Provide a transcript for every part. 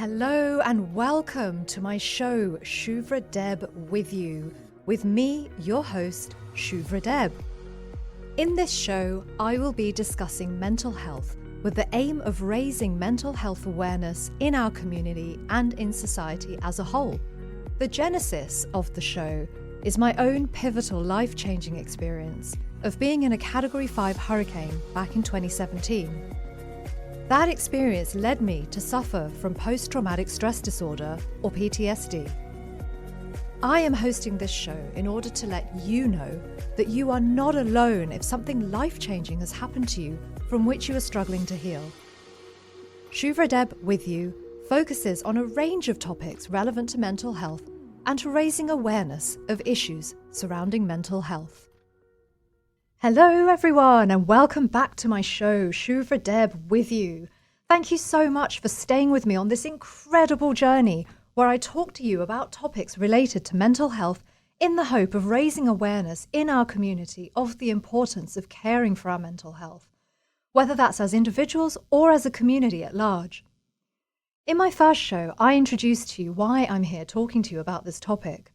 Hello and welcome to my show, Shuvra Deb with you, with me, your host, Shuvra Deb. In this show, I will be discussing mental health with the aim of raising mental health awareness in our community and in society as a whole. The genesis of the show is my own pivotal life-changing experience of being in a Category 5 hurricane back in 2017. That experience led me to suffer from post-traumatic stress disorder, or PTSD. I am hosting this show in order to let you know that you are not alone if something life-changing has happened to you from which you are struggling to heal. Shuvra Deb with you focuses on a range of topics relevant to mental health and to raising awareness of issues surrounding mental health. Hello everyone and welcome back to my show, Shuvra Deb with you. Thank you so much for staying with me on this incredible journey where I talk to you about topics related to mental health in the hope of raising awareness in our community of the importance of caring for our mental health, whether that's as individuals or as a community at large. In my first show, I introduced to you why I'm here talking to you about this topic.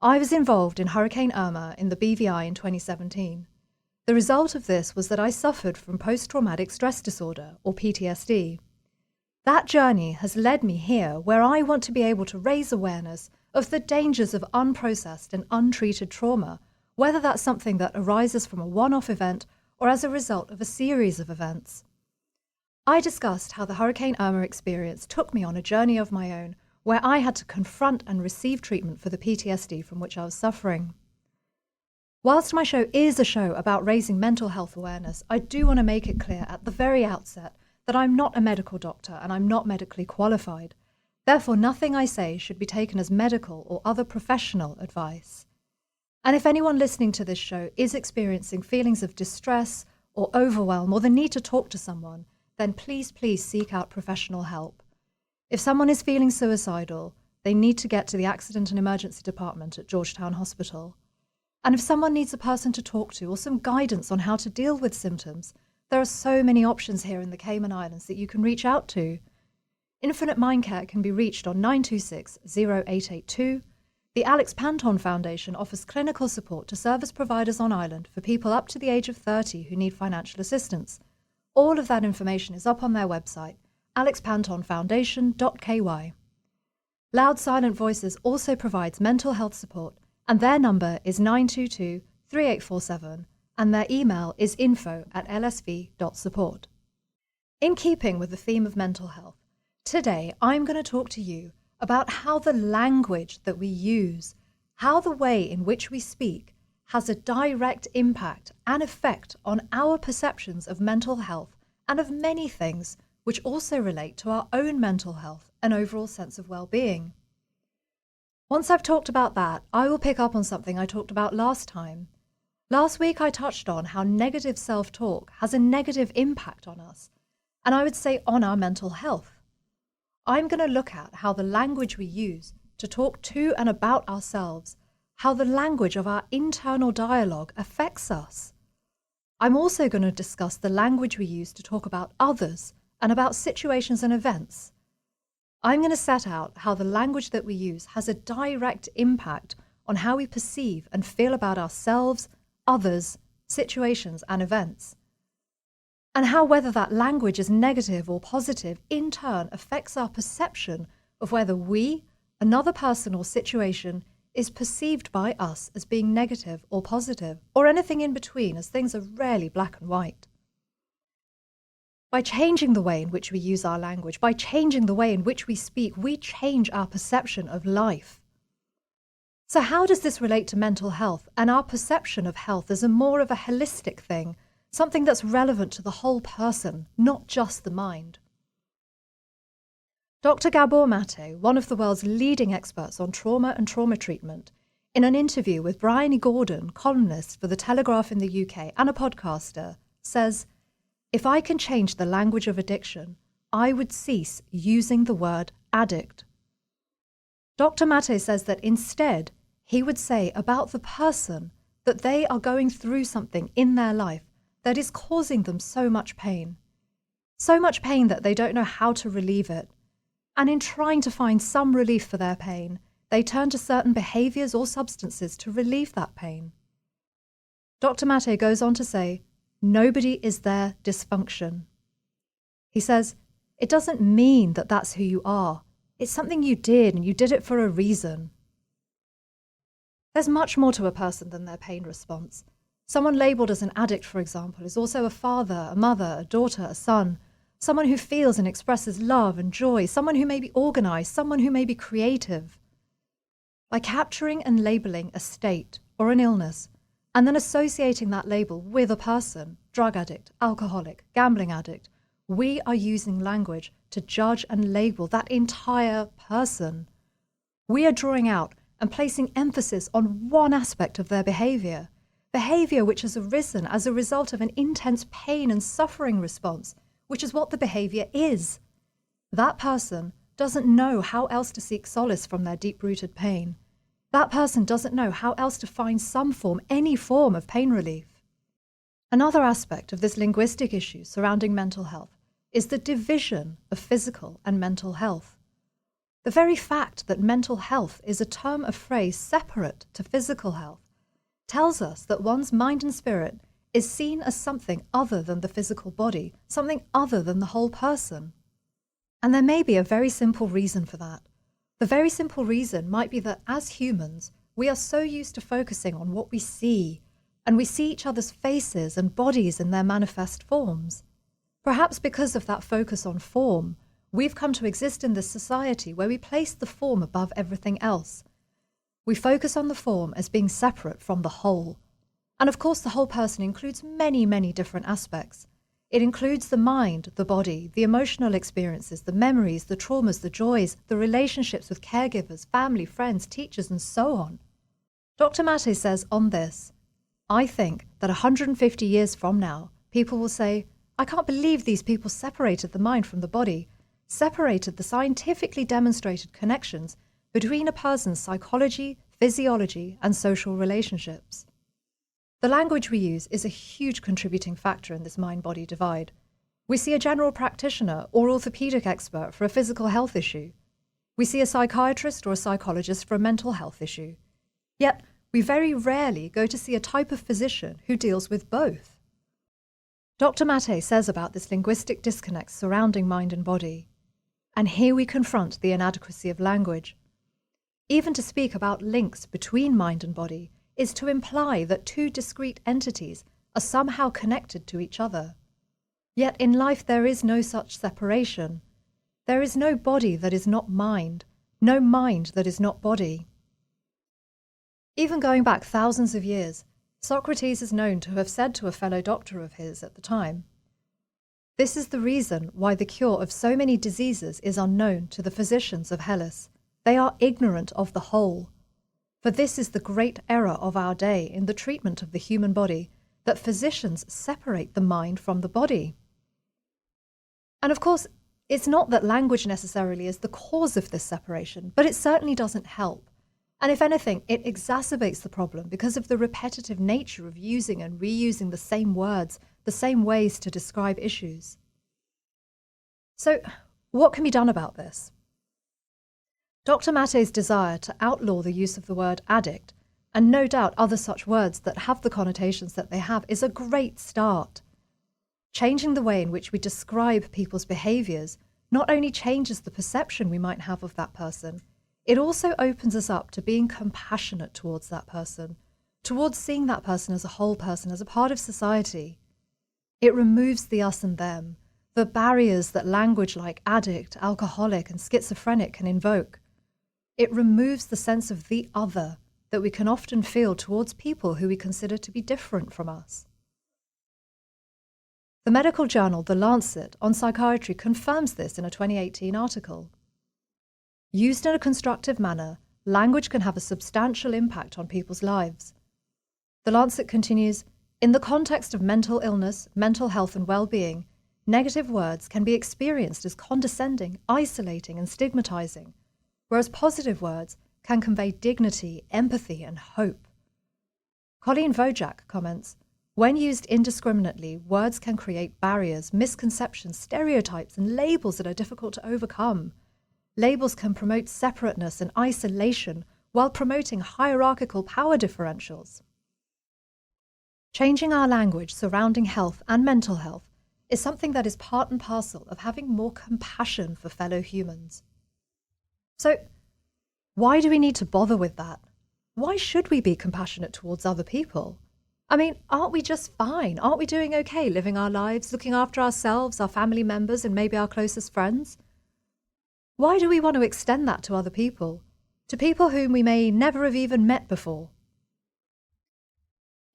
I was involved in Hurricane Irma in the BVI in 2017. The result of this was that I suffered from post-traumatic stress disorder, or PTSD. That journey has led me here where I want to be able to raise awareness of the dangers of unprocessed and untreated trauma, whether that's something that arises from a one-off event or as a result of a series of events. I discussed how the Hurricane Irma experience took me on a journey of my own where I had to confront and receive treatment for the PTSD from which I was suffering. Whilst my show is a show about raising mental health awareness, I do want to make it clear at the very outset that I'm not a medical doctor and I'm not medically qualified. Therefore, nothing I say should be taken as medical or other professional advice. And if anyone listening to this show is experiencing feelings of distress or overwhelm or the need to talk to someone, then please seek out professional help. If someone is feeling suicidal, they need to get to the Accident and Emergency Department at Georgetown Hospital. And if someone needs a person to talk to or some guidance on how to deal with symptoms, there are so many options here in the Cayman Islands that you can reach out to. Infinite Mind Care can be reached on 926-0882. The Alex Panton Foundation offers clinical support to service providers on island for people up to the age of 30 who need financial assistance. All of that information is up on their website, alexpantonfoundation.ky. Loud Silent Voices also provides mental health support, and their number is 922-3847, and their email is info@lsv.support. In keeping with the theme of mental health, today I'm going to talk to you about how the language that we use, how the way in which we speak, has a direct impact and effect on our perceptions of mental health and of many things which also relate to our own mental health and overall sense of well-being. Once I've talked about that, I will pick up on something I talked about last time. Last week I touched on how negative self-talk has a negative impact on us, and I would say on our mental health. I'm going to look at how the language we use to talk to and about ourselves, how the language of our internal dialogue affects us. I'm also going to discuss the language we use to talk about others and about situations and events. I'm going to set out how the language that we use has a direct impact on how we perceive and feel about ourselves, others, situations and events. And how whether that language is negative or positive in turn affects our perception of whether we, another person or situation, is perceived by us as being negative or positive, or anything in between, as things are rarely black and white. By changing the way in which we use our language, by changing the way in which we speak, we change our perception of life. So how does this relate to mental health and our perception of health as a more of a holistic thing, something that's relevant to the whole person, not just the mind? Dr. Gabor Mate, one of the world's leading experts on trauma and trauma treatment, in an interview with Bryony Gordon, columnist for The Telegraph in the UK and a podcaster, says, "If I can change the language of addiction, I would cease using the word addict." Dr. Mate says that instead, he would say about the person that they are going through something in their life that is causing them so much pain that they don't know how to relieve it, And in trying to find some relief for their pain, they turn to certain behaviours or substances to relieve that pain. Dr. Maté goes on to say, nobody is their dysfunction. He says, it doesn't mean that that's who you are. It's something you did, and you did it for a reason. There's much more to a person than their pain response. Someone labelled as an addict, for example, is also a father, a mother, a daughter, a son, someone who feels and expresses love and joy, someone who may be organised, someone who may be creative. By capturing and labelling a state or an illness, and then associating that label with a person, drug addict, alcoholic, gambling addict, we are using language to judge and label that entire person. We are drawing out and placing emphasis on one aspect of their behaviour which has arisen as a result of an intense pain and suffering response, which is what the behaviour is. That person doesn't know how else to seek solace from their deep-rooted pain. That person doesn't know how else to find some form, any form of pain relief. Another aspect of this linguistic issue surrounding mental health is the division of physical and mental health. The very fact that mental health is a term of phrase separate to physical health tells us that one's mind and spirit is seen as something other than the physical body, something other than the whole person. And there may be a very simple reason for that. The very simple reason might be that as humans, we are so used to focusing on what we see, and we see each other's faces and bodies in their manifest forms. Perhaps because of that focus on form, we've come to exist in this society where we place the form above everything else. We focus on the form as being separate from the whole. And of course, the whole person includes many, many different aspects. It includes the mind, the body, the emotional experiences, the memories, the traumas, the joys, the relationships with caregivers, family, friends, teachers, and so on. Dr. Maté says on this, I think that 150 years from now, people will say, I can't believe these people separated the mind from the body, separated the scientifically demonstrated connections between a person's psychology, physiology, and social relationships. The language we use is a huge contributing factor in this mind-body divide. We see a general practitioner or orthopedic expert for a physical health issue. We see a psychiatrist or a psychologist for a mental health issue. Yet, we very rarely go to see a type of physician who deals with both. Dr. Maté says about this linguistic disconnect surrounding mind and body. And here we confront the inadequacy of language. Even to speak about links between mind and body is to imply that two discrete entities are somehow connected to each other. Yet in life there is no such separation. There is no body that is not mind, no mind that is not body. Even going back thousands of years, Socrates is known to have said to a fellow doctor of his at the time, "This is the reason why the cure of so many diseases is unknown to the physicians of Hellas. They are ignorant of the whole. For this is the great error of our day in the treatment of the human body, that physicians separate the mind from the body." And of course, it's not that language necessarily is the cause of this separation, but it certainly doesn't help. And if anything, it exacerbates the problem because of the repetitive nature of using and reusing the same words, the same ways to describe issues. So, what can be done about this? Dr. Maté's desire to outlaw the use of the word addict, and no doubt other such words that have the connotations that they have, is a great start. Changing the way in which we describe people's behaviours not only changes the perception we might have of that person, it also opens us up to being compassionate towards that person, towards seeing that person as a whole person, as a part of society. It removes the us and them, the barriers that language like addict, alcoholic, and schizophrenic can invoke. It removes the sense of the other that we can often feel towards people who we consider to be different from us. The medical journal The Lancet on psychiatry confirms this in a 2018 article. Used in a constructive manner, language can have a substantial impact on people's lives. The Lancet continues, in the context of mental illness, mental health and well-being, negative words can be experienced as condescending, isolating and stigmatizing, whereas positive words can convey dignity, empathy and hope. Colleen Wojak comments, when used indiscriminately, words can create barriers, misconceptions, stereotypes and labels that are difficult to overcome. labels can promote separateness and isolation while promoting hierarchical power differentials. Changing our language surrounding health and mental health is something that is part and parcel of having more compassion for fellow humans. So, why do we need to bother with that? Why should we be compassionate towards other people? I mean, aren't we just fine? Aren't we doing okay living our lives, looking after ourselves, our family members, and maybe our closest friends? Why do we want to extend that to other people? To people whom we may never have even met before?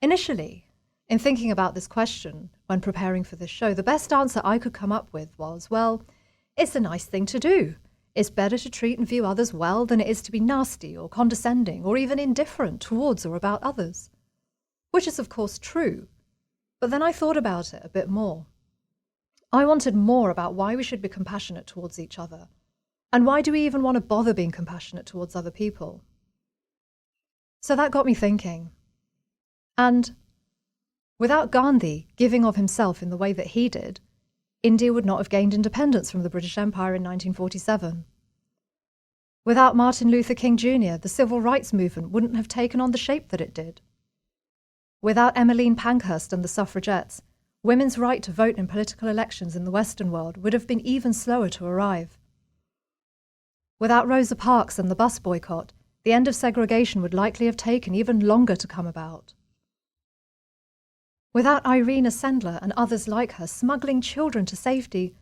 Initially, in thinking about this question when preparing for this show, the best answer I could come up with was, well, it's a nice thing to do. It's better to treat and view others well than it is to be nasty or condescending or even indifferent towards or about others. Which is of course true, but then I thought about it a bit more. I wanted more about why we should be compassionate towards each other, and why do we even want to bother being compassionate towards other people? So that got me thinking. And without Gandhi giving of himself in the way that he did, India would not have gained independence from the British Empire in 1947. Without Martin Luther King Jr., the civil rights movement wouldn't have taken on the shape that it did. Without Emmeline Pankhurst and the suffragettes, women's right to vote in political elections in the Western world would have been even slower to arrive. Without Rosa Parks and the bus boycott, the end of segregation would likely have taken even longer to come about. Without Irina Sendler and others like her smuggling children to safety,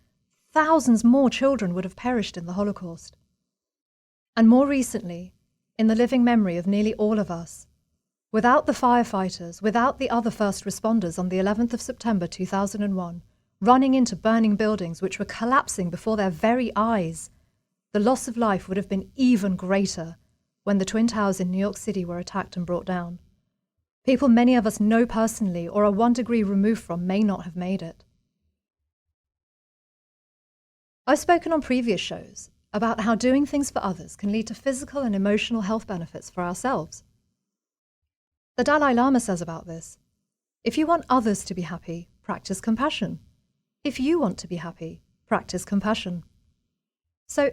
thousands more children would have perished in the Holocaust. And more recently, in the living memory of nearly all of us, without the firefighters, without the other first responders on the 11th of September 2001, running into burning buildings which were collapsing before their very eyes, the loss of life would have been even greater when the Twin Towers in New York City were attacked and brought down. People many of us know personally or are 1 degree removed from may not have made it. I've spoken on previous shows about how doing things for others can lead to physical and emotional health benefits for ourselves. The Dalai Lama says about this, if you want others to be happy, practice compassion. If you want to be happy, practice compassion. So,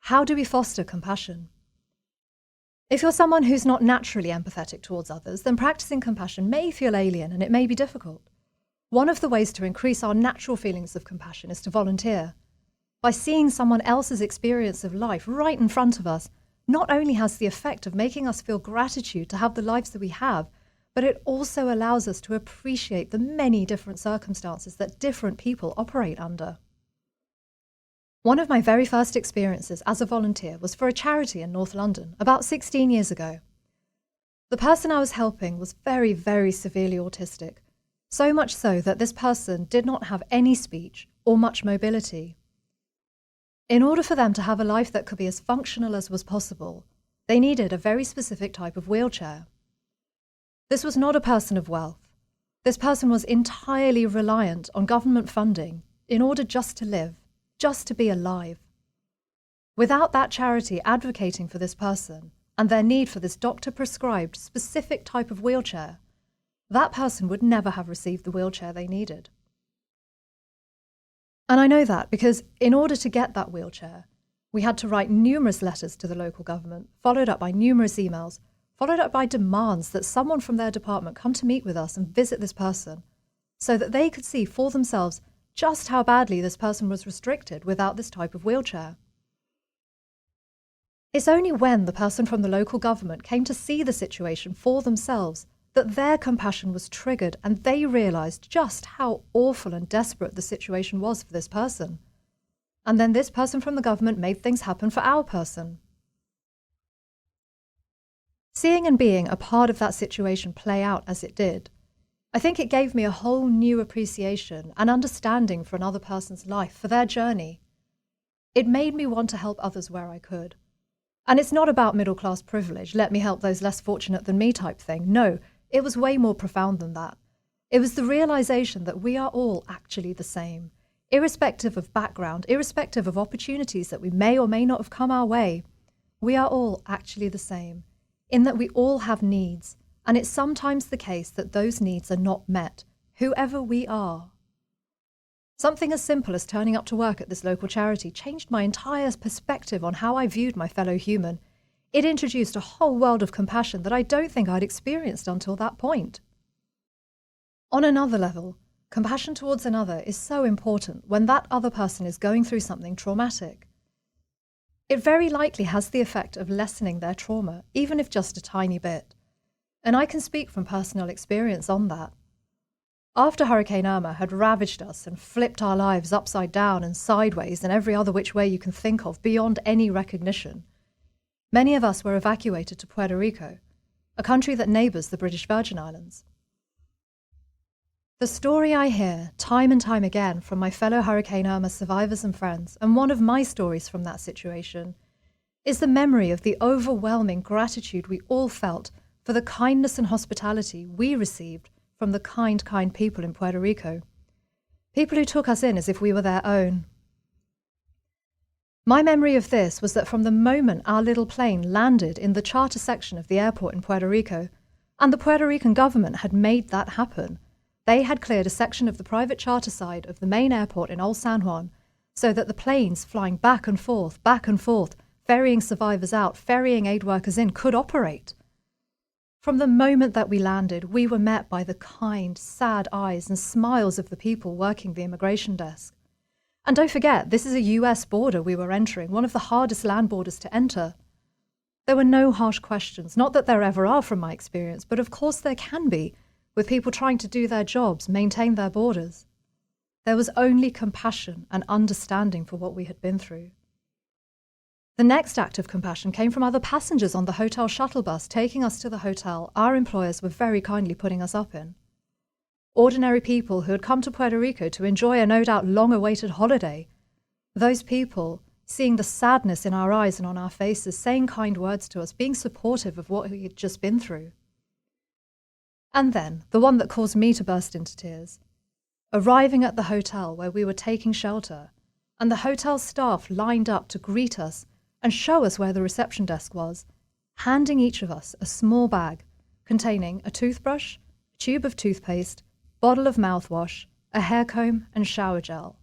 how do we foster compassion? If you're someone who's not naturally empathetic towards others, then practicing compassion may feel alien and it may be difficult. One of the ways to increase our natural feelings of compassion is to volunteer. By seeing someone else's experience of life right in front of us, not only has the effect of making us feel gratitude to have the lives that we have, but it also allows us to appreciate the many different circumstances that different people operate under. One of my very first experiences as a volunteer was for a charity in North London about 16 years ago. The person I was helping was very, very severely autistic, so much so that this person did not have any speech or much mobility. In order for them to have a life that could be as functional as was possible, they needed a very specific type of wheelchair. This was not a person of wealth. This person was entirely reliant on government funding in order just to live, just to be alive. Without that charity advocating for this person and their need for this doctor-prescribed specific type of wheelchair, that person would never have received the wheelchair they needed. And I know that because in order to get that wheelchair, we had to write numerous letters to the local government, followed up by numerous emails, followed up by demands that someone from their department come to meet with us and visit this person so that they could see for themselves just how badly this person was restricted without this type of wheelchair. It's only when the person from the local government came to see the situation for themselves that their compassion was triggered and they realised just how awful and desperate the situation was for this person. And then this person from the government made things happen for our person. Seeing and being a part of that situation play out as it did, I think it gave me a whole new appreciation and understanding for another person's life, for their journey. It made me want to help others where I could. And it's not about middle-class privilege, let me help those less fortunate than me type thing. No, it was way more profound than that. It was the realization that we are all actually the same, irrespective of background, irrespective of opportunities that we may or may not have come our way. We are all actually the same, in that we all have needs. And it's sometimes the case that those needs are not met, whoever we are. Something as simple as turning up to work at this local charity changed my entire perspective on how I viewed my fellow human. It introduced a whole world of compassion that I don't think I'd experienced until that point. On another level, compassion towards another is so important when that other person is going through something traumatic. It very likely has the effect of lessening their trauma, even if just a tiny bit. And I can speak from personal experience on that. After Hurricane Irma had ravaged us and flipped our lives upside down and sideways and every other which way you can think of beyond any recognition, many of us were evacuated to Puerto Rico, a country that neighbours the British Virgin Islands. The story I hear time and time again from my fellow Hurricane Irma survivors and friends, and one of my stories from that situation, is the memory of the overwhelming gratitude we all felt for the kindness and hospitality we received from the kind people in Puerto Rico. People who took us in as if we were their own. My memory of this was that from the moment our little plane landed in the charter section of the airport in Puerto Rico, and the Puerto Rican government had made that happen, they had cleared a section of the private charter side of the main airport in Old San Juan so that the planes flying back and forth, ferrying survivors out, ferrying aid workers in, could operate. From the moment that we landed, we were met by the kind, sad eyes and smiles of the people working the immigration desk. And don't forget, this is a US border we were entering, one of the hardest land borders to enter. There were no harsh questions, not that there ever are from my experience, but of course there can be, with people trying to do their jobs, maintain their borders. There was only compassion and understanding for what we had been through. The next act of compassion came from other passengers on the hotel shuttle bus taking us to the hotel our employers were very kindly putting us up in. Ordinary people who had come to Puerto Rico to enjoy a no doubt long-awaited holiday. Those people, seeing the sadness in our eyes and on our faces, saying kind words to us, being supportive of what we had just been through. And then, the one that caused me to burst into tears, arriving at the hotel where we were taking shelter, and the hotel staff lined up to greet us and show us where the reception desk was, handing each of us a small bag containing a toothbrush, a tube of toothpaste, bottle of mouthwash, a hair comb, and shower gel.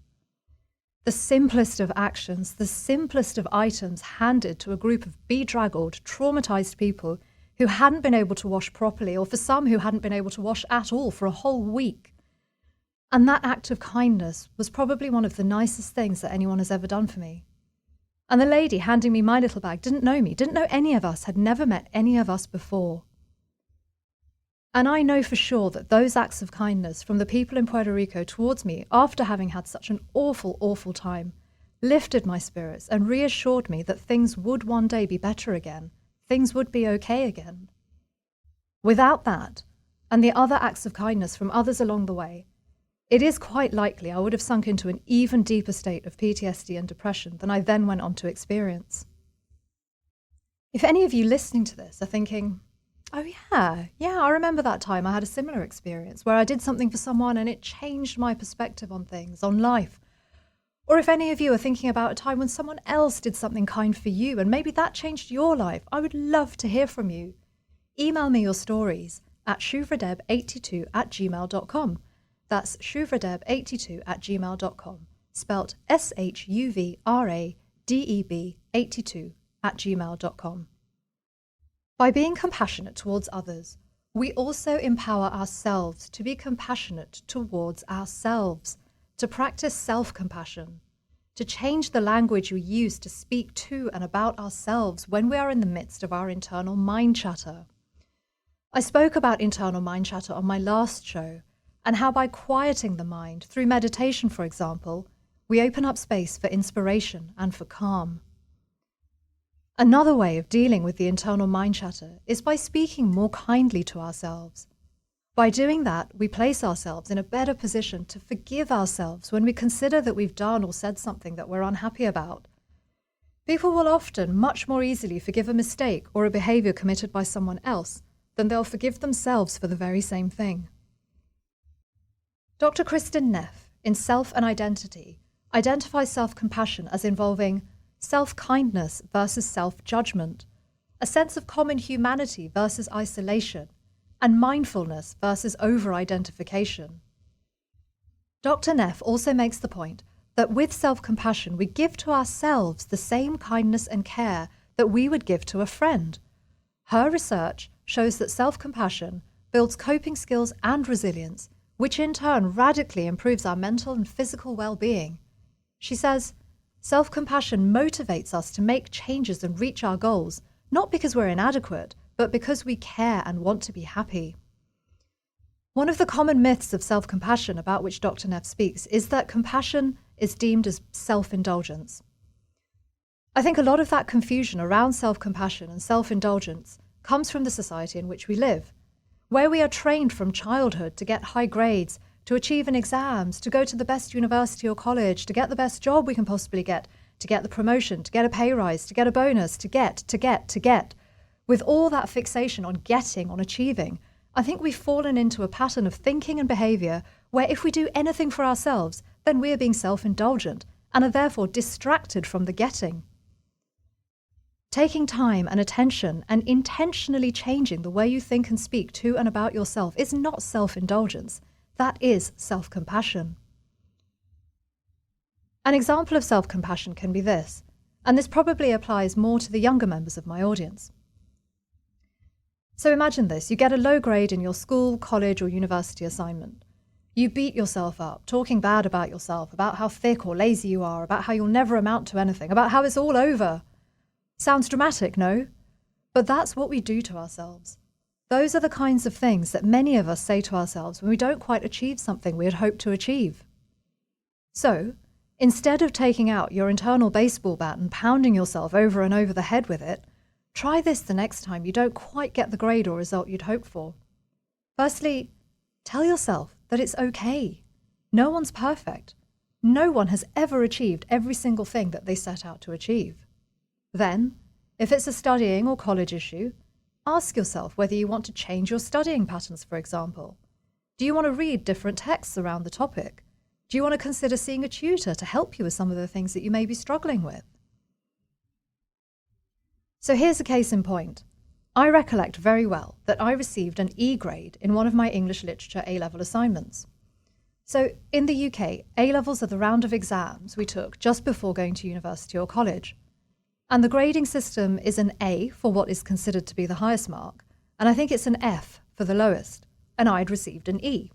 The simplest of actions, the simplest of items handed to a group of bedraggled, traumatized people who hadn't been able to wash properly, or for some who hadn't been able to wash at all for a whole week. And that act of kindness was probably one of the nicest things that anyone has ever done for me. And the lady handing me my little bag didn't know me, didn't know any of us, had never met any of us before. And I know for sure that those acts of kindness from the people in Puerto Rico towards me, after having had such an awful, awful time, lifted my spirits and reassured me that things would one day be better again, things would be okay again. Without that, and the other acts of kindness from others along the way, it is quite likely I would have sunk into an even deeper state of PTSD and depression than I then went on to experience. If any of you listening to this are thinking, oh yeah, I remember that time I had a similar experience where I did something for someone and it changed my perspective on things, on life. Or if any of you are thinking about a time when someone else did something kind for you and maybe that changed your life, I would love to hear from you. Email me your stories at shuvradeb82@gmail.com. That's shuvradeb82@gmail.com, spelt SHUVRADEB82@gmail.com. By being compassionate towards others, we also empower ourselves to be compassionate towards ourselves, to practice self-compassion, to change the language we use to speak to and about ourselves when we are in the midst of our internal mind chatter. I spoke about internal mind chatter on my last show, and how by quieting the mind, through meditation for example, we open up space for inspiration and for calm. Another way of dealing with the internal mind chatter is by speaking more kindly to ourselves. By doing that, we place ourselves in a better position to forgive ourselves when we consider that we've done or said something that we're unhappy about. People will often much more easily forgive a mistake or a behavior committed by someone else than they'll forgive themselves for the very same thing. Dr. Kristin Neff, in Self and Identity, identifies self-compassion as involving self-kindness versus self-judgment, a sense of common humanity versus isolation, and mindfulness versus over-identification. Dr. Neff also makes the point that with self-compassion, we give to ourselves the same kindness and care that we would give to a friend. Her research shows that self-compassion builds coping skills and resilience, which in turn radically improves our mental and physical well-being. She says, self-compassion motivates us to make changes and reach our goals, not because we're inadequate, but because we care and want to be happy. One of the common myths of self-compassion about which Dr. Neff speaks is that compassion is deemed as self-indulgence. I think a lot of that confusion around self-compassion and self-indulgence comes from the society in which we live, where we are trained from childhood to get high grades, to achieve in exams, to go to the best university or college, to get the best job we can possibly get, to get the promotion, to get a pay rise, to get a bonus, to get. With all that fixation on getting, on achieving, I think we've fallen into a pattern of thinking and behaviour where if we do anything for ourselves, then we are being self-indulgent and are therefore distracted from the getting. Taking time and attention and intentionally changing the way you think and speak to and about yourself is not self-indulgence. That is self-compassion. An example of self-compassion can be this, and this probably applies more to the younger members of my audience. So imagine this, you get a low grade in your school, college or university assignment. You beat yourself up, talking bad about yourself, about how thick or lazy you are, about how you'll never amount to anything, about how it's all over. Sounds dramatic, no? But that's what we do to ourselves. Those are the kinds of things that many of us say to ourselves when we don't quite achieve something we had hoped to achieve. So, instead of taking out your internal baseball bat and pounding yourself over and over the head with it, try this the next time you don't quite get the grade or result you'd hoped for. Firstly, tell yourself that it's okay. No one's perfect. No one has ever achieved every single thing that they set out to achieve. Then, if it's a studying or college issue, ask yourself whether you want to change your studying patterns, for example. Do you want to read different texts around the topic? Do you want to consider seeing a tutor to help you with some of the things that you may be struggling with? So here's a case in point. I recollect very well that I received an E grade in one of my English Literature A-level assignments. So in the UK, A-levels are the round of exams we took just before going to university or college. And the grading system is an A for what is considered to be the highest mark, and I think it's an F for the lowest, and I'd received an E.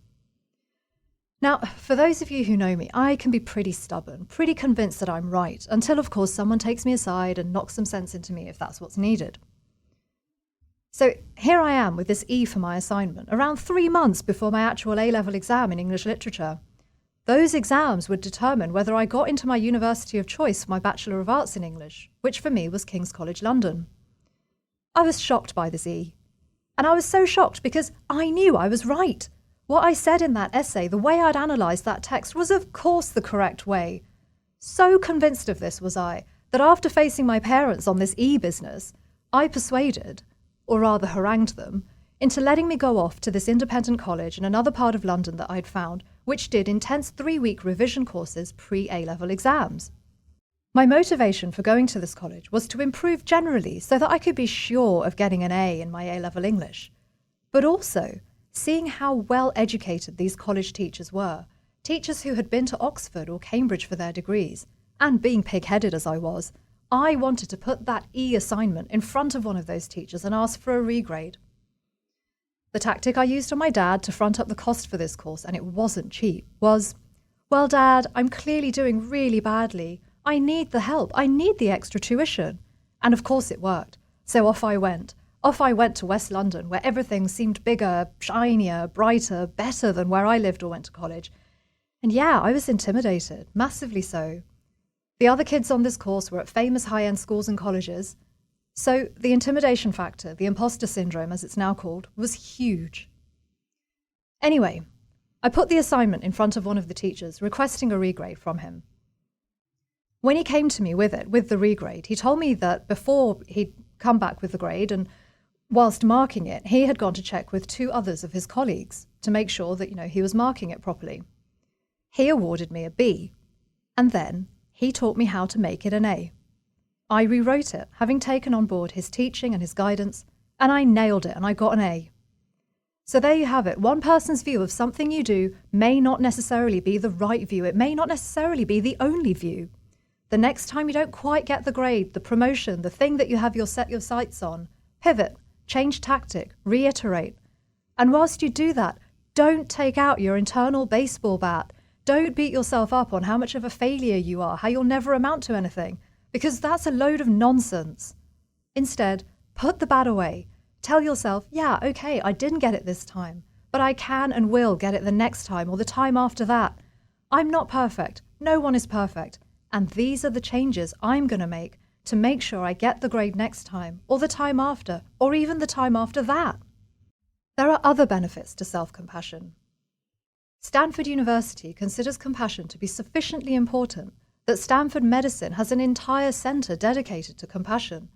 Now, for those of you who know me, I can be pretty stubborn, pretty convinced that I'm right, until of course someone takes me aside and knocks some sense into me if that's what's needed. So here I am with this E for my assignment, around 3 months before my actual A-level exam in English Literature. Those exams would determine whether I got into my university of choice for my Bachelor of Arts in English, which for me was King's College London. I was shocked by this E. And I was so shocked because I knew I was right. What I said in that essay, the way I'd analysed that text, was of course the correct way. So convinced of this was I, that after facing my parents on this E business, I persuaded, or rather harangued them, into letting me go off to this independent college in another part of London that I'd found, which did intense 3-week revision courses pre-A-level exams. My motivation for going to this college was to improve generally so that I could be sure of getting an A in my A-level English. But also, seeing how well educated these college teachers were, teachers who had been to Oxford or Cambridge for their degrees, and being pig-headed as I was, I wanted to put that E assignment in front of one of those teachers and ask for a regrade. The tactic I used on my dad to front up the cost for this course, and it wasn't cheap, was, "Well, Dad, I'm clearly doing really badly. I need the help. I need the extra tuition." And of course it worked. So off I went. Off I went to West London, where everything seemed bigger, shinier, brighter, better than where I lived or went to college. And yeah, I was intimidated, massively so. The other kids on this course were at famous high-end schools and colleges. So the intimidation factor, the imposter syndrome as it's now called, was huge. Anyway, I put the assignment in front of one of the teachers, requesting a regrade from him. When he came to me with the regrade, he told me that before he'd come back with the grade, and whilst marking it, he had gone to check with 2 others of his colleagues to make sure that, he was marking it properly. He awarded me a B, and then he taught me how to make it an A. I rewrote it, having taken on board his teaching and his guidance, and I nailed it and I got an A. So there you have it. One person's view of something you do may not necessarily be the right view. It may not necessarily be the only view. The next time you don't quite get the grade, the promotion, the thing that you have set your sights on, pivot, change tactic, reiterate. And whilst you do that, don't take out your internal baseball bat. Don't beat yourself up on how much of a failure you are, how you'll never amount to anything, because that's a load of nonsense. Instead, put the bat away. Tell yourself, yeah, okay, I didn't get it this time, but I can and will get it the next time or the time after that. I'm not perfect. No one is perfect. And these are the changes I'm going to make sure I get the grade next time, or the time after, or even the time after that. There are other benefits to self-compassion. Stanford University considers compassion to be sufficiently important that Stanford Medicine has an entire center dedicated to compassion,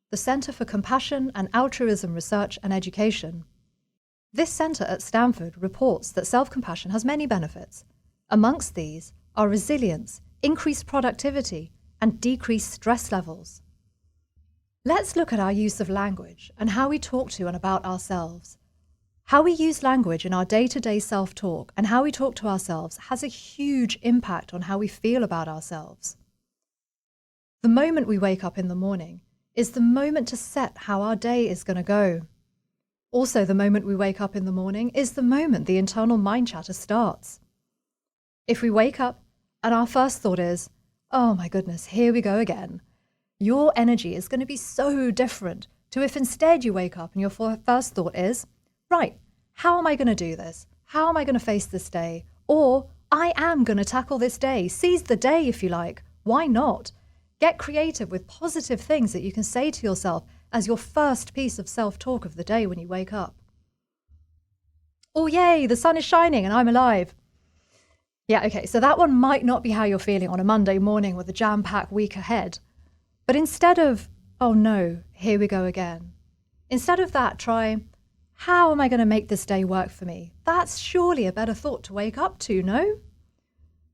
the Center for Compassion and Altruism Research and Education. This center at Stanford reports that self-compassion has many benefits. Amongst these are resilience, increased productivity, and decreased stress levels. Let's look at our use of language and how we talk to and about ourselves. How we use language in our day-to-day self-talk and how we talk to ourselves has a huge impact on how we feel about ourselves. The moment we wake up in the morning is the moment to set how our day is going to go. Also, the moment we wake up in the morning is the moment the internal mind chatter starts. If we wake up and our first thought is, oh my goodness, here we go again, your energy is going to be so different to if instead you wake up and your first thought is, right, how am I going to do this? How am I going to face this day? Or, I am going to tackle this day. Seize the day if you like. Why not? Get creative with positive things that you can say to yourself as your first piece of self-talk of the day when you wake up. Oh yay, the sun is shining and I'm alive. Yeah, okay, so that one might not be how you're feeling on a Monday morning with a jam-packed week ahead. But instead of, oh no, here we go again. Instead of that, try, how am I going to make this day work for me? That's surely a better thought to wake up to, no?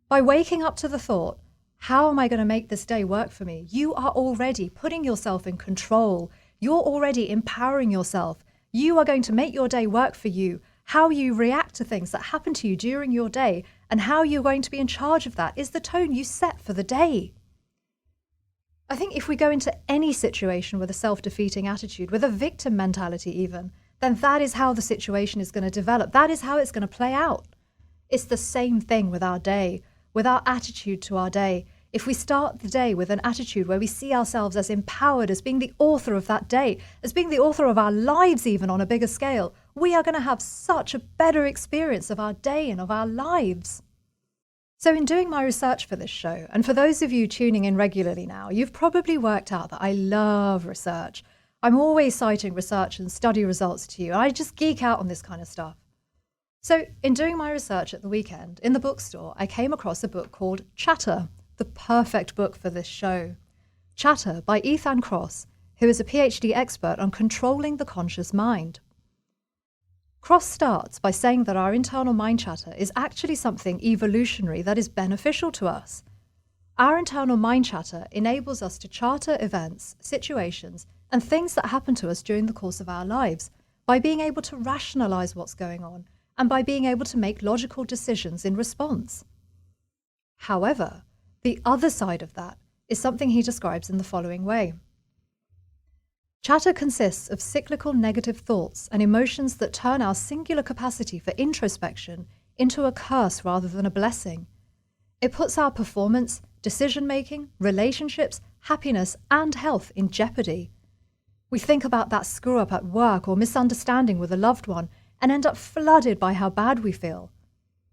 By waking up to the thought, how am I going to make this day work for me? You are already putting yourself in control. You're already empowering yourself. You are going to make your day work for you. How you react to things that happen to you during your day and how you're going to be in charge of that is the tone you set for the day. I think if we go into any situation with a self-defeating attitude, with a victim mentality even, then that is how the situation is going to develop. That is how it's going to play out. It's the same thing with our day, with our attitude to our day. If we start the day with an attitude where we see ourselves as empowered, as being the author of that day, as being the author of our lives even on a bigger scale, we are going to have such a better experience of our day and of our lives. So in doing my research for this show, and for those of you tuning in regularly now, you've probably worked out that I love research. I'm always citing research and study results to you. I just geek out on this kind of stuff. So in doing my research at the weekend, in the bookstore, I came across a book called Chatter, the perfect book for this show. Chatter by Ethan Kross, who is a PhD expert on controlling the conscious mind. Kross starts by saying that our internal mind chatter is actually something evolutionary that is beneficial to us. Our internal mind chatter enables us to charter events, situations, and things that happen to us during the course of our lives by being able to rationalize what's going on and by being able to make logical decisions in response. However, the other side of that is something he describes in the following way. Chatter consists of cyclical negative thoughts and emotions that turn our singular capacity for introspection into a curse rather than a blessing. It puts our performance, decision-making, relationships, happiness, and health in jeopardy. We think about that screw-up at work or misunderstanding with a loved one and end up flooded by how bad we feel.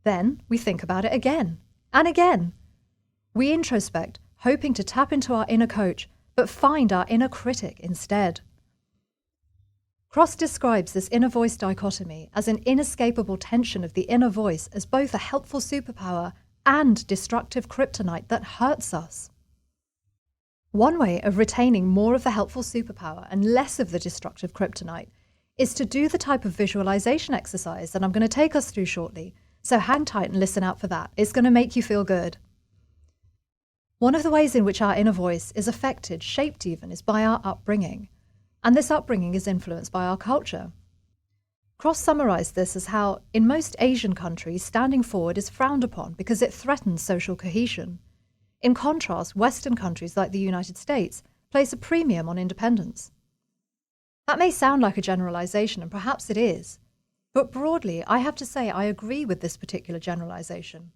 Then we think about it again and again. We introspect, hoping to tap into our inner coach, but find our inner critic instead. Kross describes this inner voice dichotomy as an inescapable tension of the inner voice as both a helpful superpower and destructive kryptonite that hurts us. One way of retaining more of the helpful superpower and less of the destructive kryptonite is to do the type of visualization exercise that I'm going to take us through shortly, so hang tight and listen out for that. It's going to make you feel good. One of the ways in which our inner voice is affected, shaped even, is by our upbringing. And this upbringing is influenced by our culture. Cross summarised this as how, in most Asian countries, standing forward is frowned upon because it threatens social cohesion. In contrast, Western countries like the United States place a premium on independence. That may sound like a generalisation, and perhaps it is, but broadly, I have to say I agree with this particular generalisation.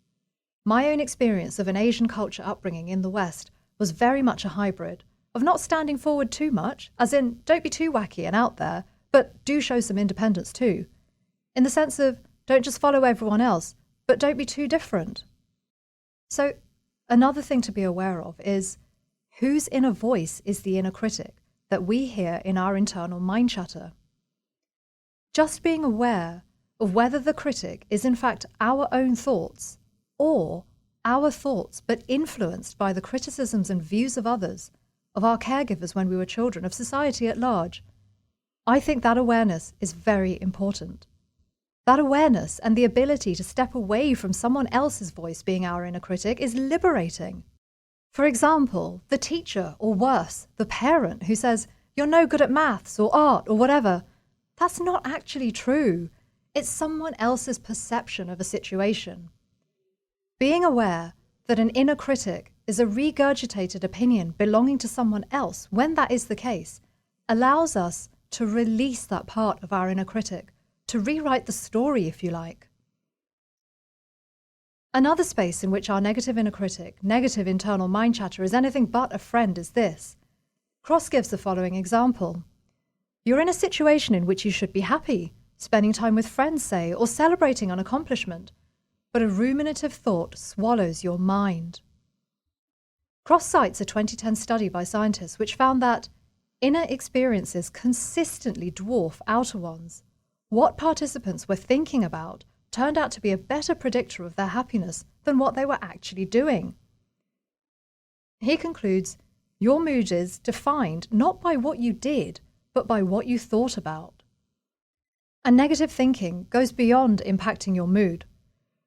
My own experience of an Asian culture upbringing in the West was very much a hybrid of not standing forward too much, as in don't be too wacky and out there, but do show some independence too, in the sense of don't just follow everyone else, but don't be too different. So another thing to be aware of is whose inner voice is the inner critic that we hear in our internal mind chatter. Just being aware of whether the critic is in fact our own thoughts or our thoughts but influenced by the criticisms and views of others, of our caregivers when we were children, of society at large. I think that awareness is very important. That awareness and the ability to step away from someone else's voice being our inner critic is liberating. For example, the teacher, or worse, the parent who says, "You're no good at maths or art or whatever." That's not actually true. It's someone else's perception of a situation. Being aware that an inner critic is a regurgitated opinion belonging to someone else, when that is the case, allows us to release that part of our inner critic, to rewrite the story, if you like. Another space in which our negative inner critic, negative internal mind chatter is anything but a friend is this. Cross gives the following example. You're in a situation in which you should be happy, spending time with friends, say, or celebrating an accomplishment, but a ruminative thought swallows your mind. Cross cites a 2010 study by scientists which found that inner experiences consistently dwarf outer ones. What participants were thinking about turned out to be a better predictor of their happiness than what they were actually doing. He concludes, your mood is defined not by what you did, but by what you thought about. And negative thinking goes beyond impacting your mood.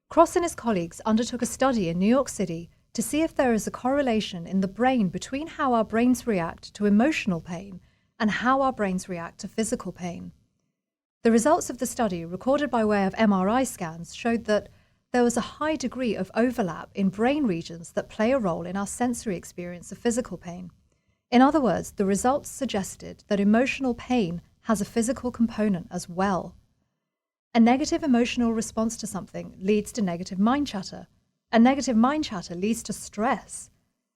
Cross and his colleagues undertook a study in New York City to see if there is a correlation in the brain between how our brains react to emotional pain and how our brains react to physical pain. The results of the study, recorded by way of MRI scans, showed that there was a high degree of overlap in brain regions that play a role in our sensory experience of physical pain. In other words, the results suggested that emotional pain has a physical component as well. A negative emotional response to something leads to negative mind chatter. A negative mind chatter leads to stress.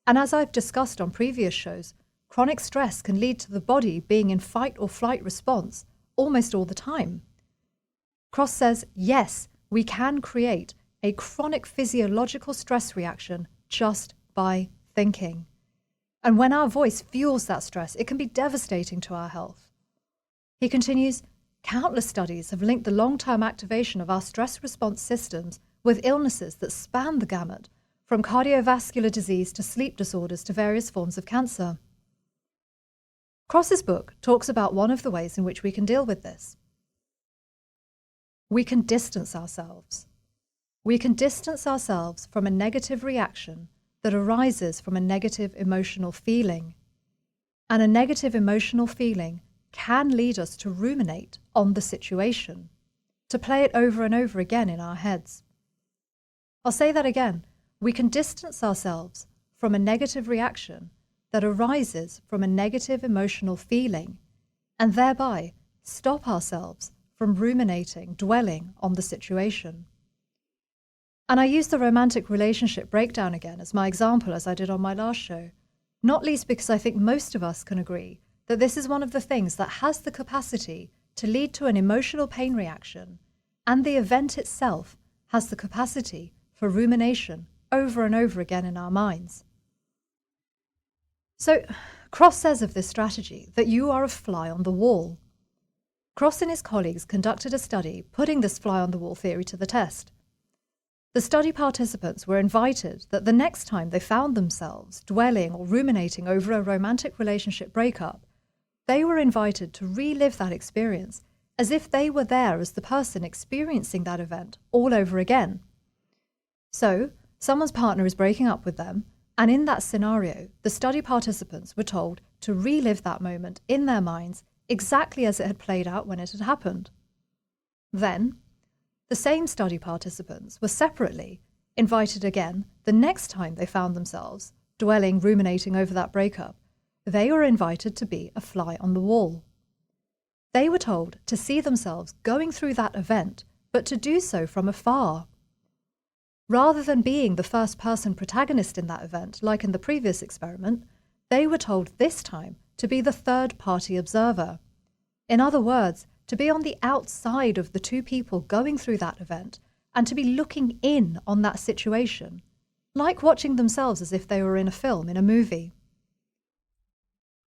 And as I've discussed on previous shows, chronic stress can lead to the body being in fight or flight response almost all the time. Cross says, yes, we can create a chronic physiological stress reaction just by thinking. And when our voice fuels that stress, it can be devastating to our health. He continues, countless studies have linked the long-term activation of our stress response systems with illnesses that span the gamut, from cardiovascular disease to sleep disorders to various forms of cancer. Cross's book talks about one of the ways in which we can deal with this. We can distance ourselves. We can distance ourselves from a negative reaction that arises from a negative emotional feeling. And a negative emotional feeling can lead us to ruminate on the situation, to play it over and over again in our heads. I'll say that again. We can distance ourselves from a negative reaction that arises from a negative emotional feeling, and thereby stop ourselves from ruminating, dwelling on the situation. And I use the romantic relationship breakdown again as my example, as I did on my last show, not least because I think most of us can agree that this is one of the things that has the capacity to lead to an emotional pain reaction, and the event itself has the capacity for rumination over and over again in our minds. So, Cross says of this strategy that you are a fly on the wall. Cross and his colleagues conducted a study putting this fly on the wall theory to the test. The study participants were invited that the next time they found themselves dwelling or ruminating over a romantic relationship breakup, they were invited to relive that experience as if they were there as the person experiencing that event all over again. So, someone's partner is breaking up with them, and in that scenario, the study participants were told to relive that moment in their minds exactly as it had played out when it had happened. Then, the same study participants were separately invited again the next time they found themselves ruminating over that breakup. They were invited to be a fly on the wall. They were told to see themselves going through that event, but to do so from afar. Rather than being the first-person protagonist in that event, like in the previous experiment, they were told this time to be the third-party observer. In other words, to be on the outside of the two people going through that event and to be looking in on that situation, like watching themselves as if they were in a film, in a movie.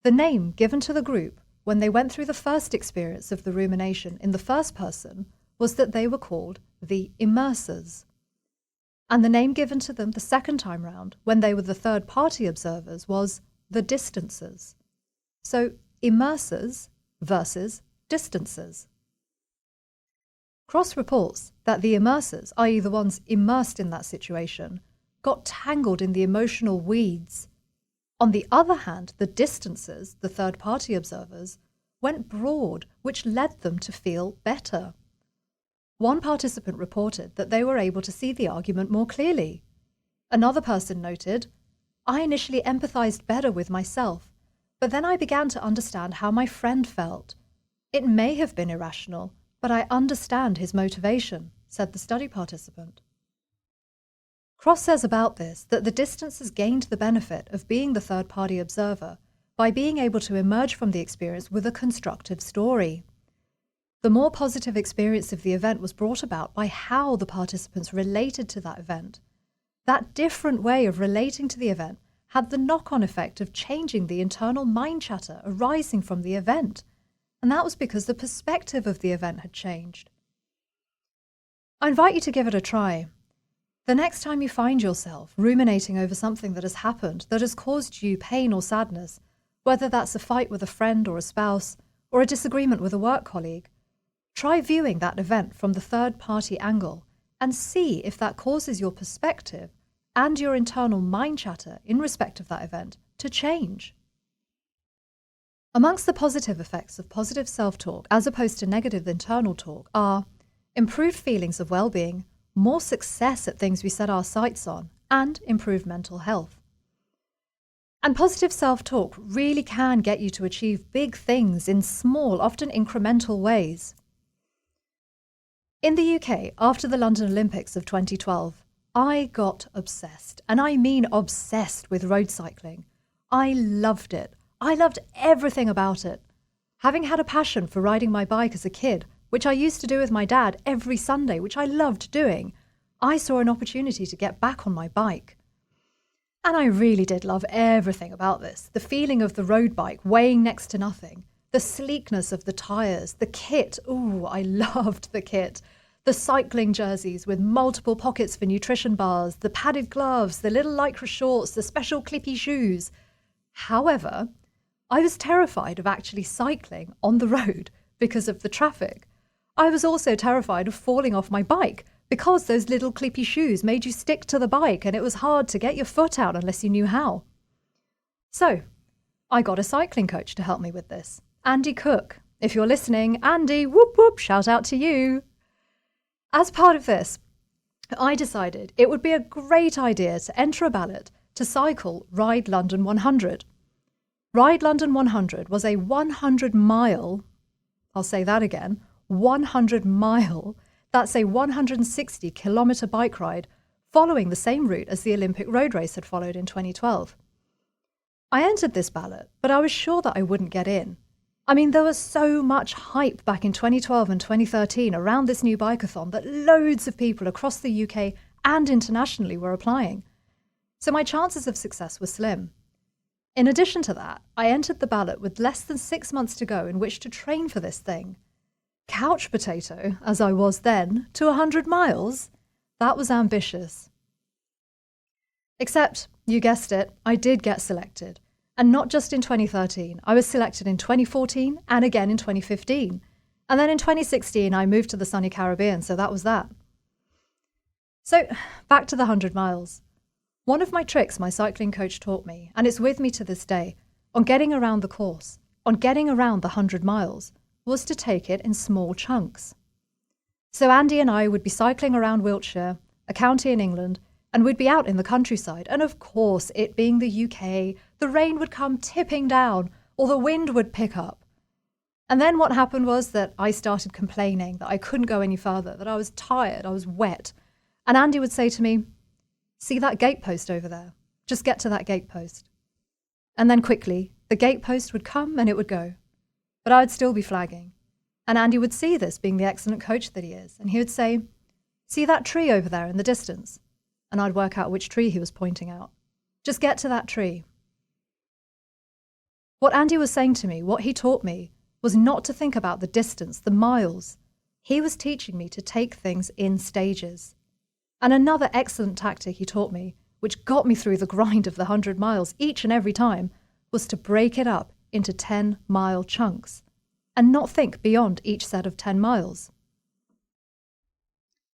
The name given to the group when they went through the first experience of the rumination in the first person was that they were called the immersers. And the name given to them the second time round, when they were the third-party observers, was the distancers. So, immersers versus distancers. Cross reports that the immersers, i.e. the ones immersed in that situation, got tangled in the emotional weeds. On the other hand, the distancers, the third-party observers, went broad, which led them to feel better. One participant reported that they were able to see the argument more clearly. Another person noted, "I initially empathized better with myself, but then I began to understand how my friend felt. It may have been irrational, but I understand his motivation," said the study participant. Cross says about this that the distancers gained the benefit of being the third-party observer by being able to emerge from the experience with a constructive story. The more positive experience of the event was brought about by how the participants related to that event. That different way of relating to the event had the knock-on effect of changing the internal mind chatter arising from the event, and that was because the perspective of the event had changed. I invite you to give it a try. The next time you find yourself ruminating over something that has happened that has caused you pain or sadness, whether that's a fight with a friend or a spouse, or a disagreement with a work colleague, try viewing that event from the third-party angle and see if that causes your perspective and your internal mind chatter in respect of that event to change. Amongst the positive effects of positive self-talk as opposed to negative internal talk are improved feelings of well-being, more success at things we set our sights on, and improved mental health. And positive self-talk really can get you to achieve big things in small, often incremental ways. In the UK, after the London Olympics of 2012, I got obsessed, and I mean obsessed with road cycling. I loved it. I loved everything about it. Having had a passion for riding my bike as a kid, which I used to do with my dad every Sunday, which I loved doing, I saw an opportunity to get back on my bike. And I really did love everything about this. The feeling of the road bike weighing next to nothing, the sleekness of the tyres, the kit. Ooh, I loved the kit. The cycling jerseys with multiple pockets for nutrition bars, the padded gloves, the little lycra shorts, the special clippy shoes. However, I was terrified of actually cycling on the road because of the traffic. I was also terrified of falling off my bike because those little clippy shoes made you stick to the bike and it was hard to get your foot out unless you knew how. So, I got a cycling coach to help me with this. Andy Cook. If you're listening, Andy, whoop whoop, shout out to you. As part of this, I decided it would be a great idea to enter a ballot to cycle Ride London 100. Ride London 100 was a 100-mile, I'll say that again, 100-mile, that's a 160-kilometre bike ride following the same route as the Olympic road race had followed in 2012. I entered this ballot, but I was sure that I wouldn't get in. I mean, there was so much hype back in 2012 and 2013 around this new bikeathon that loads of people across the UK and internationally were applying. So my chances of success were slim. In addition to that, I entered the ballot with less than 6 months to go in which to train for this thing. Couch potato, as I was then, to 100 miles? That was ambitious. Except, you guessed it, I did get selected. And not just in 2013, I was selected in 2014 and again in 2015. And then in 2016, I moved to the sunny Caribbean, so that was that. So, back to the 100 miles. One of my tricks my cycling coach taught me, and it's with me to this day, on getting around the course, on getting around the 100 miles, was to take it in small chunks. So Andy and I would be cycling around Wiltshire, a county in England, and we'd be out in the countryside. And of course, it being the UK, the rain would come tipping down or the wind would pick up. And then what happened was that I started complaining that I couldn't go any further, that I was tired, I was wet. And Andy would say to me, "See that gatepost over there? Just get to that gatepost." And then quickly, the gatepost would come and it would go. But I would still be flagging. And Andy would see this, being the excellent coach that he is. And he would say, "See that tree over there in the distance?" And I'd work out which tree he was pointing out. "Just get to that tree." What Andy was saying to me, what he taught me, was not to think about the distance, the miles. He was teaching me to take things in stages. And another excellent tactic he taught me, which got me through the grind of the 100 miles each and every time, was to break it up into 10-mile chunks and not think beyond each set of 10 miles.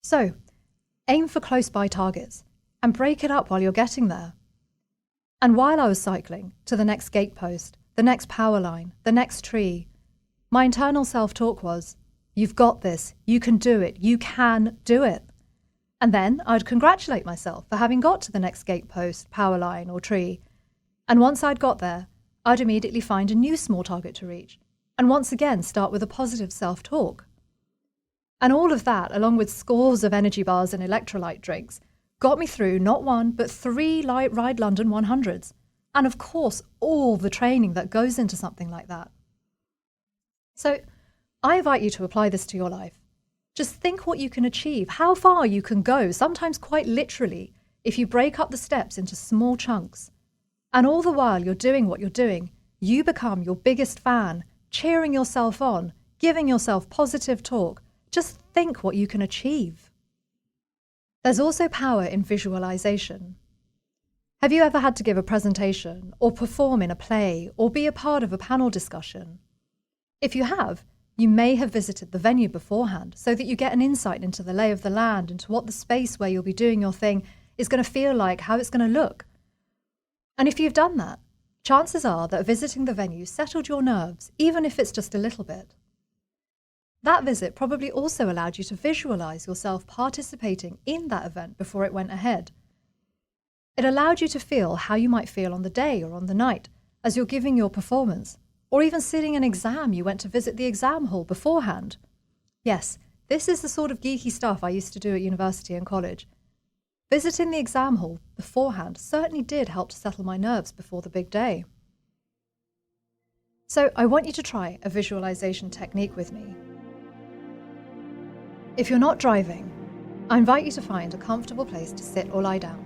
So, aim for close-by targets and break it up while you're getting there. And while I was cycling to the next gatepost, the next power line, the next tree, my internal self-talk was, "You've got this, you can do it, you can do it." And then I'd congratulate myself for having got to the next gatepost, power line or tree. And once I'd got there, I'd immediately find a new small target to reach, and once again start with a positive self-talk. And all of that, along with scores of energy bars and electrolyte drinks, got me through not one, but 3 Ride London 100s. And of course, all the training that goes into something like that. So I invite you to apply this to your life. Just think what you can achieve, how far you can go, sometimes quite literally, if you break up the steps into small chunks. And all the while you're doing what you're doing, you become your biggest fan, cheering yourself on, giving yourself positive talk. Just think what you can achieve. There's also power in visualization. Have you ever had to give a presentation or perform in a play or be a part of a panel discussion? If you have, you may have visited the venue beforehand so that you get an insight into the lay of the land, into what the space where you'll be doing your thing is going to feel like, how it's going to look. And if you've done that, chances are that visiting the venue settled your nerves, even if it's just a little bit. That visit probably also allowed you to visualize yourself participating in that event before it went ahead. It allowed you to feel how you might feel on the day or on the night as you're giving your performance, or even sitting an exam you went to visit the exam hall beforehand. Yes, this is the sort of geeky stuff I used to do at university and college. Visiting the exam hall beforehand certainly did help to settle my nerves before the big day. So I want you to try a visualization technique with me. If you're not driving, I invite you to find a comfortable place to sit or lie down.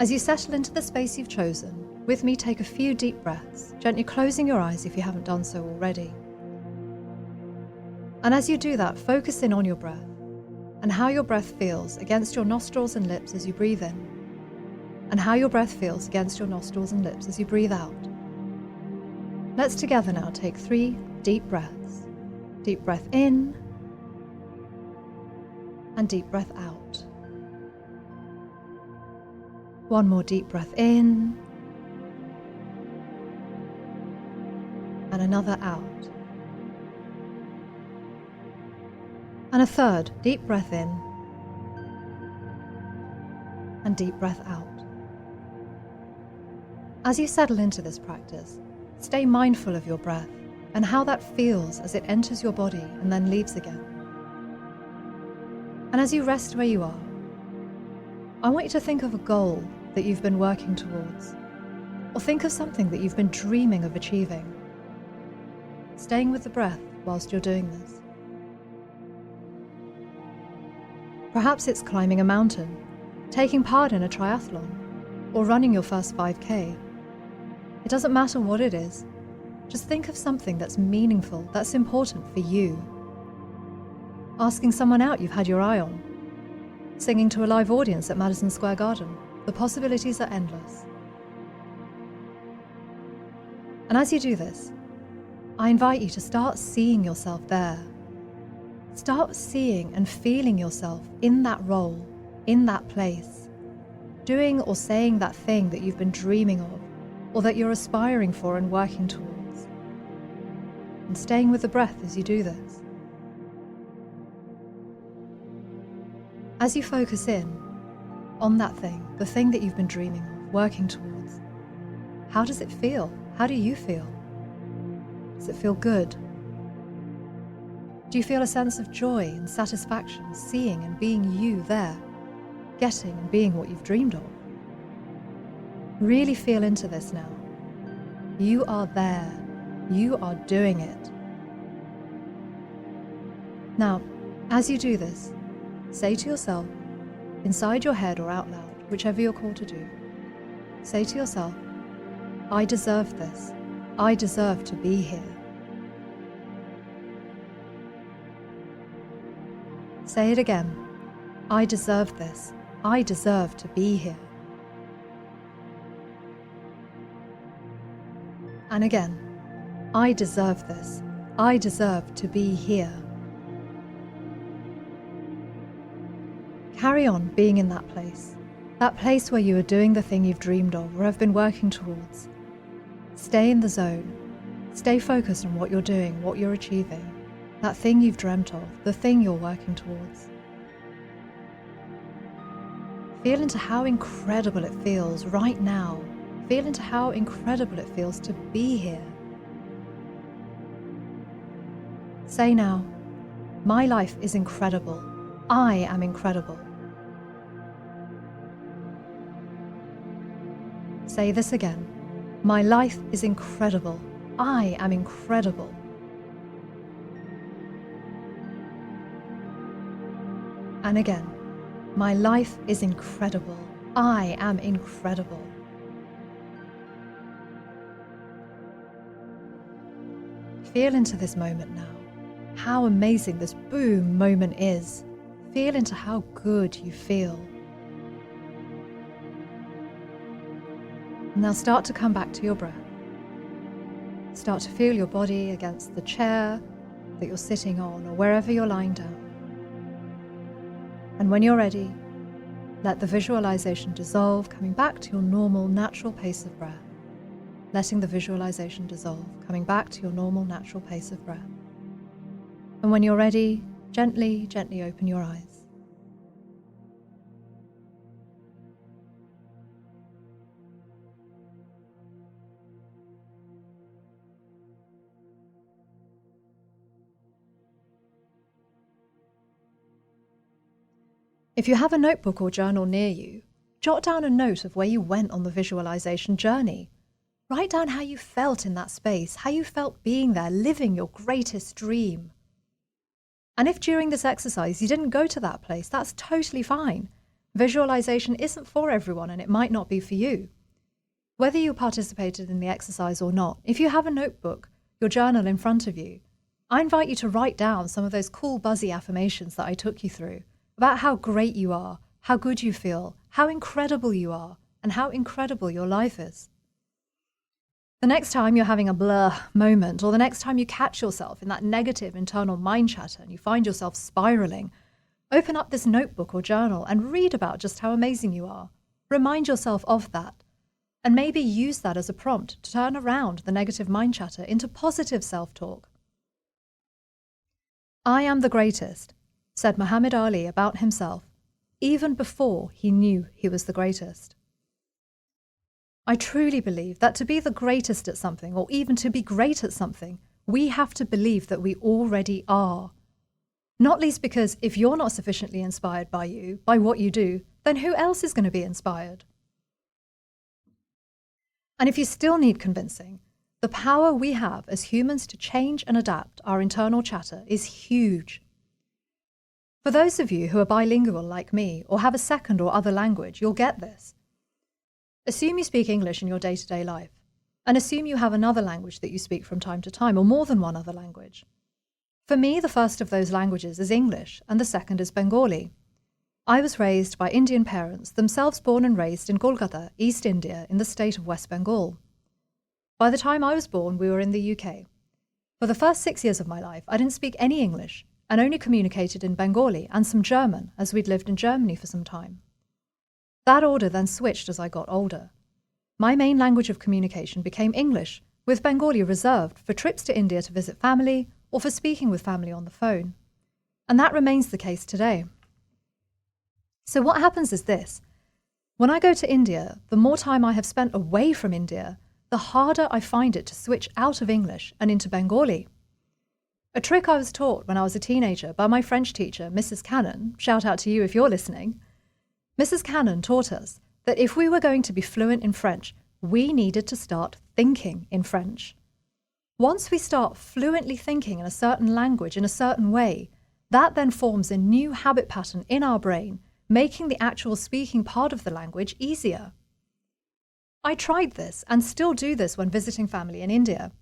As you settle into the space you've chosen, with me take a few deep breaths, gently closing your eyes if you haven't done so already. And as you do that, focus in on your breath and how your breath feels against your nostrils and lips as you breathe in, and how your breath feels against your nostrils and lips as you breathe out. Let's together now take 3 deep breaths. Deep breath in and deep breath out. One more deep breath in and another out. And a third deep breath in and deep breath out. As you settle into this practice, stay mindful of your breath and how that feels as it enters your body and then leaves again. And as you rest where you are, I want you to think of a goal that you've been working towards, or think of something that you've been dreaming of achieving. Staying with the breath whilst you're doing this. Perhaps it's climbing a mountain, taking part in a triathlon, or running your first 5K. It doesn't matter what it is. Just think of something that's meaningful, that's important for you. Asking someone out you've had your eye on. Singing to a live audience at Madison Square Garden. The possibilities are endless. And as you do this, I invite you to start seeing yourself there. Start seeing and feeling yourself in that role, in that place, doing or saying that thing that you've been dreaming of, or that you're aspiring for and working towards. And staying with the breath as you do this. As you focus in on that thing, the thing that you've been dreaming of, working towards, how does it feel? How do you feel? Does it feel good? Do you feel a sense of joy and satisfaction seeing and being you there, getting and being what you've dreamed of? Really feel into this now. You are there. You are doing it. Now, as you do this, say to yourself, inside your head or out loud, whichever you're called to do, say to yourself, I deserve this. I deserve to be here. Say it again. I deserve this. I deserve to be here. And again, I deserve this. I deserve to be here. Carry on being in that place where you are doing the thing you've dreamed of or have been working towards. Stay in the zone. Stay focused on what you're doing, what you're achieving, that thing you've dreamt of, the thing you're working towards. Feel into how incredible it feels right now. Feel into how incredible it feels to be here. Say now, my life is incredible. I am incredible. Say this again. My life is incredible. I am incredible. And again, my life is incredible. I am incredible. Feel into this moment now. How amazing this boom moment is. Feel into how good you feel. Now start to come back to your breath. Start to feel your body against the chair that you're sitting on or wherever you're lying down. And when you're ready, let the visualization dissolve, coming back to your normal, natural pace of breath. Letting the visualization dissolve, coming back to your normal, natural pace of breath. And when you're ready, gently, gently open your eyes. If you have a notebook or journal near you, jot down a note of where you went on the visualization journey. Write down how you felt in that space, how you felt being there, living your greatest dream. And if during this exercise you didn't go to that place, that's totally fine. Visualization isn't for everyone and it might not be for you. Whether you participated in the exercise or not, if you have a notebook, your journal in front of you, I invite you to write down some of those cool buzzy affirmations that I took you through about how great you are, how good you feel, how incredible you are, and how incredible your life is. The next time you're having a blur moment, or the next time you catch yourself in that negative internal mind chatter and you find yourself spiraling, open up this notebook or journal and read about just how amazing you are. Remind yourself of that, and maybe use that as a prompt to turn around the negative mind chatter into positive self-talk. I am the greatest, said Muhammad Ali about himself, even before he knew he was the greatest. I truly believe that to be the greatest at something, or even to be great at something, we have to believe that we already are. Not least because if you're not sufficiently inspired by you, by what you do, then who else is going to be inspired? And if you still need convincing, the power we have as humans to change and adapt our internal chatter is huge. For those of you who are bilingual like me, or have a second or other language, you'll get this. Assume you speak English in your day-to-day life, and assume you have another language that you speak from time to time, or more than one other language. For me, the first of those languages is English, and the second is Bengali. I was raised by Indian parents, themselves born and raised in Kolkata, East India, in the state of West Bengal. By the time I was born, we were in the UK. For the first 6 years of my life, I didn't speak any English, and only communicated in Bengali and some German, as we'd lived in Germany for some time. That order then switched as I got older. My main language of communication became English, with Bengali reserved for trips to India to visit family or for speaking with family on the phone. And that remains the case today. So what happens is this. When I go to India, the more time I have spent away from India, the harder I find it to switch out of English and into Bengali. A trick I was taught when I was a teenager by my French teacher, Mrs. Cannon, shout out to you if you're listening. Mrs. Cannon taught us that if we were going to be fluent in French, we needed to start thinking in French. Once we start fluently thinking in a certain language in a certain way, that then forms a new habit pattern in our brain, making the actual speaking part of the language easier. I tried this and still do this when visiting family in India.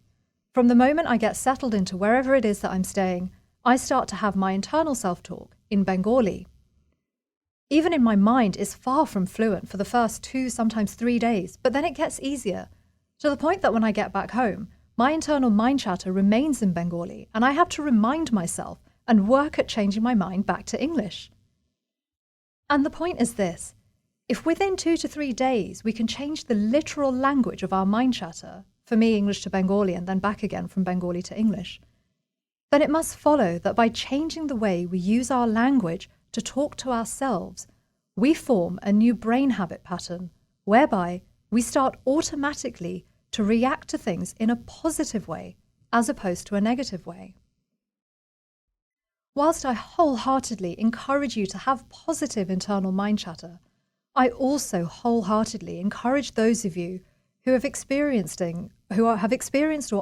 From the moment I get settled into wherever it is that I'm staying, I start to have my internal self-talk in Bengali. Even in my mind, it's far from fluent for the first 2, sometimes 3 days, but then it gets easier, to the point that when I get back home, my internal mind chatter remains in Bengali, and I have to remind myself and work at changing my mind back to English. And the point is this: if within 2 to 3 days we can change the literal language of our mind chatter, for me English to Bengali and then back again from Bengali to English, then it must follow that by changing the way we use our language to talk to ourselves, we form a new brain habit pattern whereby we start automatically to react to things in a positive way as opposed to a negative way. Whilst I wholeheartely encourage you to have positive internal mind chatter, I also wholeheartedly encourage those of you who have experienced or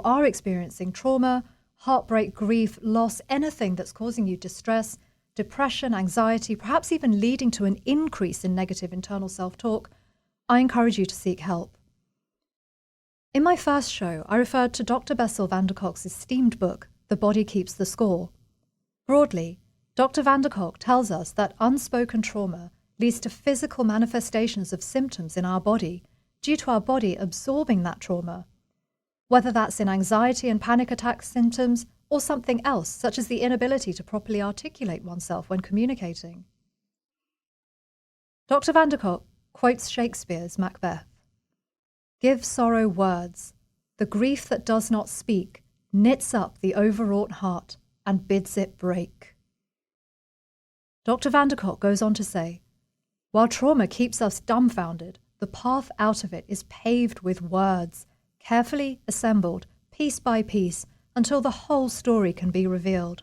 are experiencing trauma, heartbreak, grief, loss, anything that's causing you distress, depression, anxiety, perhaps even leading to an increase in negative internal self-talk, I encourage you to seek help. In my first show, I referred to Dr. Bessel van der Kolk's esteemed book, The Body Keeps the Score. Broadly, Dr. van der Kolk tells us that unspoken trauma leads to physical manifestations of symptoms in our body due to our body absorbing that trauma, whether that's in anxiety and panic attack symptoms or something else, such as the inability to properly articulate oneself when communicating. Dr. van der Kolk quotes Shakespeare's Macbeth. "Give sorrow words. The grief that does not speak knits up the overwrought heart and bids it break." Dr. van der Kolk goes on to say, "While trauma keeps us dumbfounded, the path out of it is paved with words, carefully assembled, piece by piece, until the whole story can be revealed."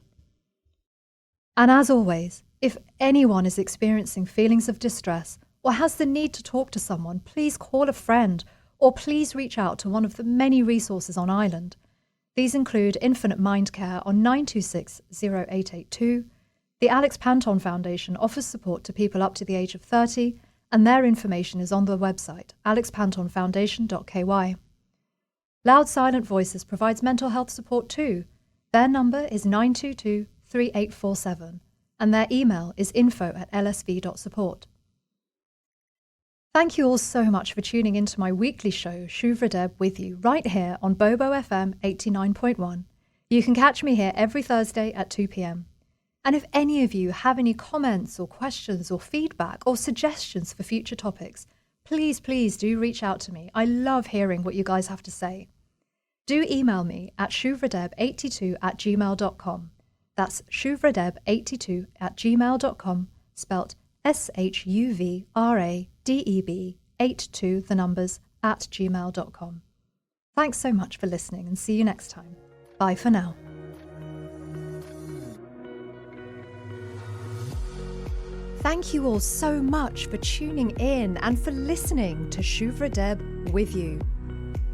And as always, if anyone is experiencing feelings of distress or has the need to talk to someone, please call a friend or please reach out to one of the many resources on Ireland. These include Infinite Mind Care on 926-0882. The Alex Panton Foundation offers support to people up to the age of 30, and their information is on the website alexpantonfoundation.ky. Loud Silent Voices provides mental health support too. Their number is 922-3847, and their email is info@lsv.support. Thank you all so much for tuning into my weekly show, Shuvra Deb with you, right here on Bobo FM 89.1. You can catch me here every Thursday at 2 p.m. And if any of you have any comments or questions or feedback or suggestions for future topics, please do reach out to me. I love hearing what you guys have to say. Do email me at shuvradeb82@gmail.com. That's shuvradeb82@gmail.com, spelt SHUVRADEB82, the numbers, @gmail.com. Thanks so much for listening and see you next time. Bye for now. Thank you all so much for tuning in and for listening to Shuvra Deb with you.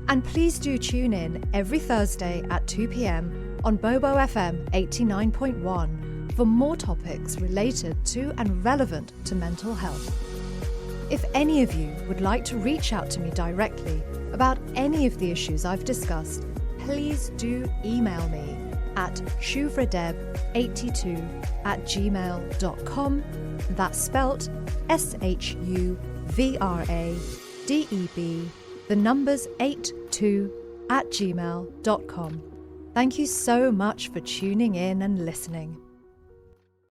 And please do tune in every Thursday at 2 p.m. on Bobo FM 89.1 for more topics related to and relevant to mental health. If any of you would like to reach out to me directly about any of the issues I've discussed, please do email me at shuvradeb82@gmail.com. That's spelt SHUVRADEB, the numbers 82@gmail.com. Thank you so much for tuning in and listening.